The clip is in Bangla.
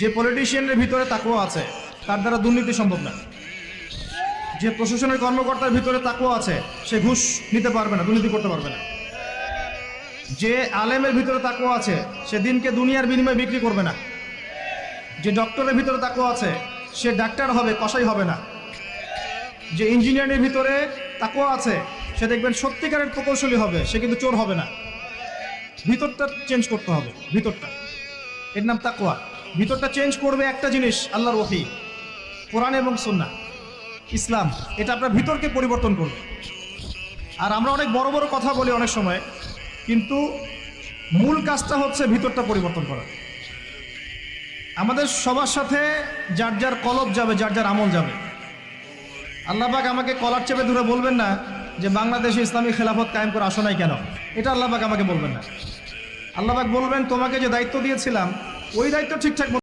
যে পলিটিশিয়ানের ভিতরে তাকওয়া আছে তার দ্বারা দুর্নীতি সম্ভব না। যে প্রশাসনের কর্মকর্তার ভিতরে তাকওয়া আছে সে ঘুষ নিতে পারবে না, দুর্নীতি করতে পারবে না। যে আলেমের ভিতরে তাকওয়া আছে সে দিনকে দুনিয়ার বিনিময়ে বিক্রি করবে না। যে ডক্টরের ভিতরে তাকওয়া আছে সে ডাক্তার হবে, কসাই হবে না। যে ইঞ্জিনিয়ারের ভিতরে তাকওয়া আছে সে দেখবেন সত্যিকারের প্রকৌশলী হবে, সে কিন্তু চোর হবে না। ভিতরটা চেঞ্জ করতে হবে, ভিতরটা, এর নাম তাকওয়া। ভিতরটা চেঞ্জ করবে একটা জিনিস, আল্লাহর ওহী, কোরআন এবং সুন্নাহ, ইসলাম। এটা আপনার ভিতরকে পরিবর্তন করবে। আর আমরা অনেক বড় বড় কথা বলি অনেক সময়, কিন্তু মূল কাজটা হচ্ছে ভিতরটা পরিবর্তন করা। আমাদের সবার সাথে যার যার কলব যাবে, যার যার আমল যাবে। আল্লাহ পাক আমাকে কলার চেপে ধরে বলবেন না যে বাংলাদেশে ইসলামী খেলাফত কায়েম করে আসো নাই কেন, এটা আল্লাহ পাক আমাকে বলবেন না। আল্লাহ পাক বলবেন তোমাকে যে দায়িত্ব দিয়েছিলাম ওই দায়িত্ব ঠিকঠাক